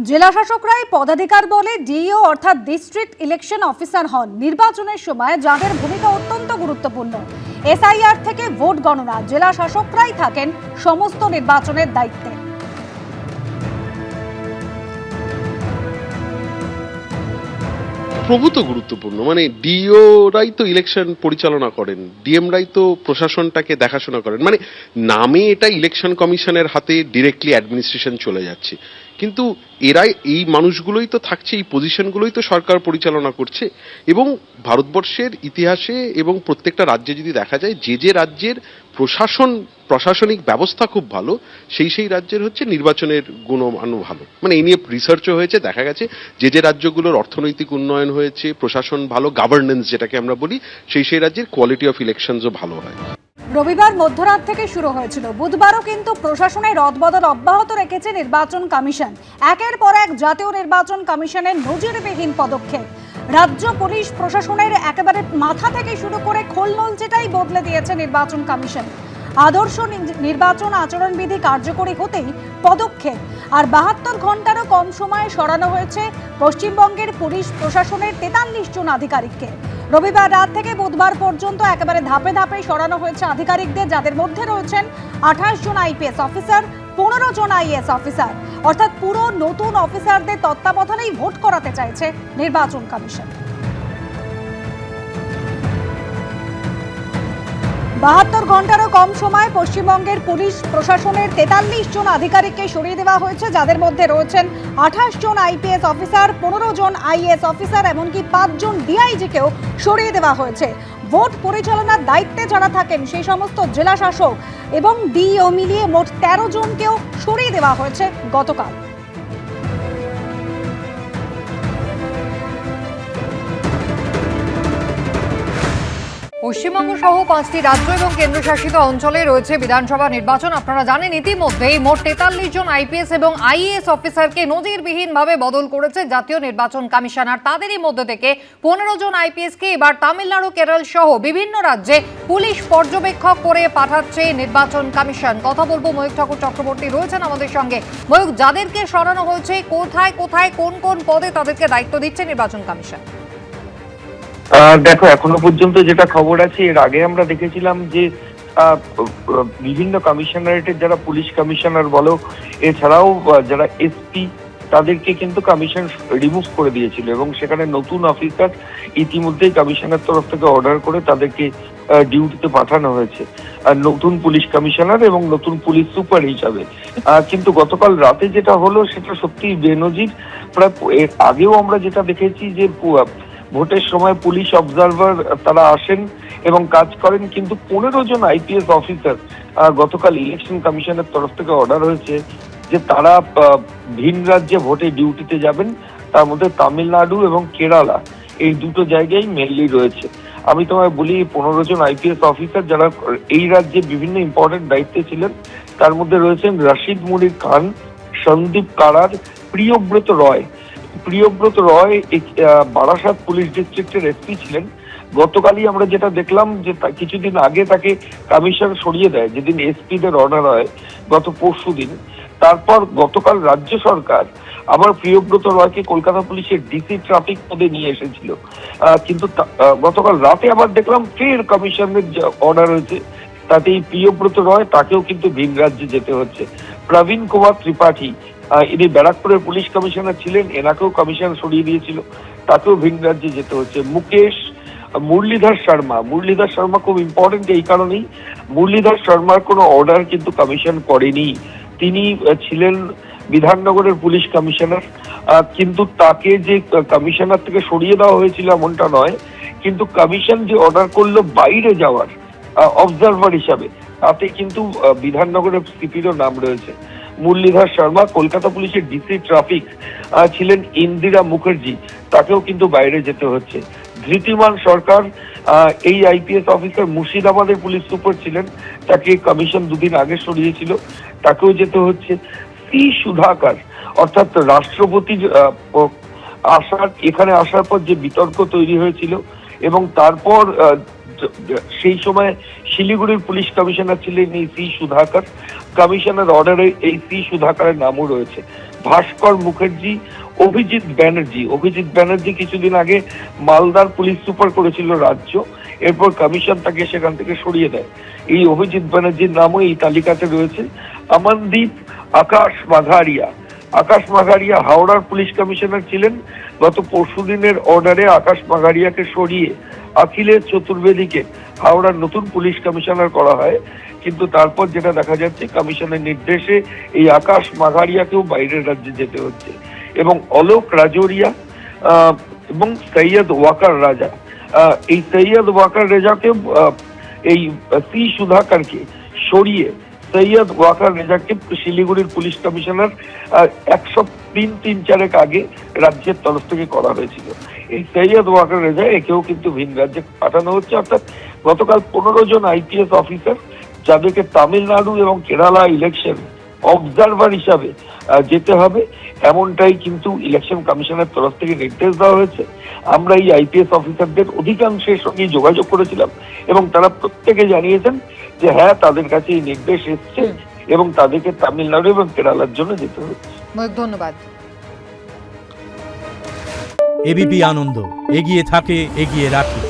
জেলা শাসকরাই পদাধিকার বলে ডিইও অর্থাৎ ডিস্ট্রিক্ট ইলেকশন অফিসার হন। নির্বাচনের সময় যাদের ভূমিকা অত্যন্ত গুরুত্বপূর্ণ, এসআইআর থেকে ভোট গণনা, জেলা শাসকরাই থাকেন সমস্ত নির্বাচনের দায়িত্বে। প্রভূত গুরুত্বপূর্ণ। মানে ডিওরাই তো ইলেকশন পরিচালনা করেন, ডিএমরাই তো প্রশাসনটাকে দেখাশোনা করেন। মানে নামে এটা ইলেকশন কমিশনের হাতে ডিরেক্টলি অ্যাডমিনিস্ট্রেশন চলে যাচ্ছে, কিন্তু এরাই, এই মানুষগুলোই তো থাকছে, এই পজিশনগুলোই তো সরকার পরিচালনা করছে। এবং ভারতবর্ষের ইতিহাসে এবং প্রত্যেকটা রাজ্যে যদি দেখা যায়, যে যে রাজ্যের প্রশাসনিক ব্যবস্থা খুব ভালো, সেই রাজ্যের হচ্ছে নির্বাচনের গুণমানও ভালো। মানে এই নিয়ে রিসার্চও হয়েছে, দেখা গেছে যে যে রাজ্যগুলোর অর্থনৈতিক উন্নয়ন হয়েছে, প্রশাসন ভালো, গভর্নেন্স যেটাকে আমরা বলি, সেই রাজ্যের কোয়ালিটি অফ ইলেকশনসও ভালো হয়। রবিবার মধ্যরাত থেকে শুরু হয়েছিল, বুধবারও কিন্তু প্রশাসনের রদবদল অব্যাহত রেখেছে নির্বাচন কমিশন। একের পর এক জাতীয় নির্বাচন কমিশনের নজিরবিহীন পদক্ষেপ রাজ্য পুলিশ প্রশাসনের একেবারে মাথা থেকে শুরু করে খোলনলচেটাই বদলে দিয়েছে নির্বাচন কমিশন। আদর্শ নির্বাচন আচরণবিধি কার্যকরী হতেই পদক্ষেপ। আর 72 ঘন্টারও কম সময়ে সরানো হয়েছে পশ্চিমবঙ্গের পুলিশ প্রশাসনের 43 জন আধিকারিককে। রবিবার রাত থেকে বুধবার পর্যন্ত একেবারে ধাপে ধাপে সরানো হয়েছে আধিকারিকদের, যাদের মধ্যে রয়েছেন 28 জন আইপিএস অফিসার, 15 জন আইএএস অফিসার। অর্থাৎ পুরো নতুন অফিসারদের তত্ত্বাবধানেই ভোট করাতে চাইছে নির্বাচন কমিশন। 72 ঘন্টারও কম সময় পশ্চিমবঙ্গের পুলিশ প্রশাসনের 43 জন আধিকারিককে সরিয়ে দেওয়া হয়েছে, যাদের মধ্যে রয়েছেন 28 জন আইপিএস অফিসার, 15 জন আইএএস অফিসার, এমনকি 5 জন ডিআইজিকেও সরিয়ে দেওয়া হয়েছে। ভোট পরিচালনার দায়িত্বে যারা থাকেন সেই সমস্ত জেলা শাসক এবং ডিইও মিলিয়ে মোট 13 জনকেও সরিয়ে দেওয়া হয়েছে গতকাল। পশ্চিমবঙ্গ সহ 5টি রাজ্য এবং কেন্দ্রশাসিত অঞ্চলে রয়েছে বিধানসভা নির্বাচন। আপনারা জানেন ইতিমধ্যেই মোট 43 জন আইপিএস এবং আইএএস অফিসারকে নজিরবিহীনভাবে বদল করেছে জাতীয় নির্বাচন কমিশন। আর তাদেরই মধ্যে থেকে 15 জন আইপিএসকে এবার তামিলনাড়ু, কেরল সহ বিভিন্ন রাজ্যে পুলিশ পর্যবেক্ষক করে পাঠাচ্ছে নির্বাচন কমিশন। কথা বলবো, ময়ূক ঠাকুর চক্রবর্তী রয়েছেন আমাদের সঙ্গে। ময়ূক, যাদেরকে সরানো হয়েছে, কোথায় কোথায় কোন কোন পদে তাদেরকে দায়িত্ব দিচ্ছে নির্বাচন কমিশন? দেখো, এখনো পর্যন্ত যেটা খবর আছে, এর আগে আমরা দেখেছিলাম যে বিভিন্ন কমিশনারেটের যারা পুলিশ কমিশনার বলো, এছাড়াও যারা এসপি, তাদেরকে কিন্তু কমিশন রিমুভ করে দিয়েছিল এবং সেখানে নতুন অফিসার ইতিমধ্যেই কমিশনের তরফ থেকে অর্ডার করে তাদেরকে ডিউটিতে পাঠানো হয়েছে, নতুন পুলিশ কমিশনার এবং নতুন পুলিশ সুপার হিসাবে। কিন্তু গতকাল রাতে যেটা হলো সেটা সত্যিই বেনজির। প্রায় এর আগেও আমরা যেটা দেখেছি যে ভোটের সময় পুলিশ অবজারভার তারা আসেন এবং কাজ করেন, কিন্তু 15 জন আইপিএস অফিসার গতকাল ইলেকশন কমিশনের তরফ থেকে অর্ডার হয়েছে যে তারা ভিন রাজ্যে ভোটে ডিউটিতে যাবেন। তার মধ্যে তামিলনাড়ু এবং কেরালা, এই দুটো জায়গায় মেনলি রয়েছে। আমি তোমায় বলি, 15 জন আইপিএস অফিসার যারা এই রাজ্যে বিভিন্ন ইম্পর্টেন্ট দায়িত্বে ছিলেন, তার মধ্যে রয়েছেন রশিদ মুনির খান, সন্দীপ কারার, প্রিয়ব্রত রয়। প্রিয়ব্রত রয় বারাসাত পুলিশ ডিস্ট্রিক্টের এসপি ছিলেন। গতকালই আমরা যেটা দেখলাম যে কিছুদিন আগে তাকে কমিশন সরিয়ে দেয়, যেদিন এসপিদের অর্ডার হয় গত পরশু দিন। তারপর গতকাল রাজ্য সরকার আবার প্রিয়ব্রত রয়কে কলকাতা পুলিশের ডিসি ট্রাফিক পদে নিয়ে এসেছিল, কিন্তু গতকাল রাতে আবার দেখলাম ফের কমিশনের অর্ডার হয়েছে, তাতেই প্রিয়ব্রত রয় তাকেও কিন্তু ভিন রাজ্যে যেতে হচ্ছে। প্রবীণ কুমার ত্রিপাঠী, ইনি ব্যারাকপুরের পুলিশ কমিশনার ছিলেন, এনাকেও কমিশন সরিয়ে দিয়েছিল, তাকেও ভিন রাজ্যে যেতে হচ্ছে। মুরলীধর শর্মা খুব ইম্পর্টেন্ট এই কারণেই, মুরলীধর শর্মার কোনো অর্ডার কিন্তু কমিশন করেনি। তিনি ছিলেন বিধাননগরের পুলিশ কমিশনার, কিন্তু তাকে যে কমিশনার থেকে সরিয়ে দেওয়া হয়েছিল এমনটা নয়, কিন্তু কমিশন যে অর্ডার করলো বাইরে যাওয়ার অবজারভার হিসাবে, তাতে কিন্তু বিধাননগরের সিপিরও নাম রয়েছে। মুরলীধর শর্মা। কলকাতা পুলিশের ডিসি ট্রাফিক ছিলেন ইন্দিরা মুখার্জি, তাকেও কিন্তু বাইরে যেতে হচ্ছে। ধৃতিমান সরকার, এই আইপিএস অফিসার মুর্শিদাবাদের পুলিশ সুপার ছিলেন, তাকে কমিশন দুদিন আগে সরিয়েছিল, তাকেও যেতে হচ্ছে। সি সুধাকর, অর্থাৎ রাষ্ট্রপতির এখানে আসার পর যে বিতর্ক তৈরি হয়েছিল এবং তারপর সেই সময় শিলিগুড়ির পুলিশ কমিশনার ছিলেন এই সি সুধাকর, কমিশনের অর্ডারে এই সি সুধাকরের নামও রয়েছে। ভাস্কর মুখার্জি, অভিজিৎ ব্যানার্জি কিছুদিন আগে মালদার পুলিশ সুপার করেছিল রাজ্য, এরপর কমিশন তাকে সেখান থেকে সরিয়ে দেয়। এই অভিজিৎ ব্যানার্জির নামও এই তালিকাতে রয়েছে। অমনদীপ আকাশ মাঘারিয়া হাওড়ার পুলিশ কমিশনার ছিলেন। গত পরশুদিনের অর্ডারে আকাশ মাঘারিয়াকে সরিয়ে অখিলেশ চতুর্বেদীকে হাওড়ার নতুন পুলিশ কমিশনার করা হয়, কিন্তু তারপর যেটা দেখা যাচ্ছে কমিশনের নির্দেশে এই আকাশ মাঘারিয়াকেও বাইরের রাজ্যে যেতে হচ্ছে। এবং অলোক রাজোরিয়া এবং সৈয়দ ওয়াকার রাজা, এই সৈয়দ ওয়াকার রেজাকে এই সি সুধাকরকে সরিয়ে সৈয়দ ওয়াকার রেজাকে শিলিগুড়ির পুলিশ কমিশনার 103-4 আগে রাজ্যের তরফ থেকে করা হয়েছিল। এই সৈয়দ ওয়াকার রেজা একেও কিন্তু ভিন রাজ্যে পাঠানো হচ্ছে। অর্থাৎ গতকাল 15 জন আইপিএস অফিসার যাদেরকে তামিলনাড়ু এবং কেরালা ইলেকশন অবজারভার হিসাবে যেতে হবে, এমনটাই কিন্তু ইলেকশন কমিশনের তরফ থেকে নির্দেশ দেওয়া হয়েছে। আমরা এই আইপিএস অফিসারদের অধিকাংশের সঙ্গে যোগাযোগ করেছিলাম এবং তারা প্রত্যেকে জানিয়েছেন যে হ্যাঁ, তাদের কাছে এই নির্দেশ এসছে এবং তাদেরকে তামিলনাড়ু এবং কেরালার জন্য যেতে হচ্ছে। ধন্যবাদ। এবিপি আনন্দ, এগিয়ে থাকে, এগিয়ে রাখে।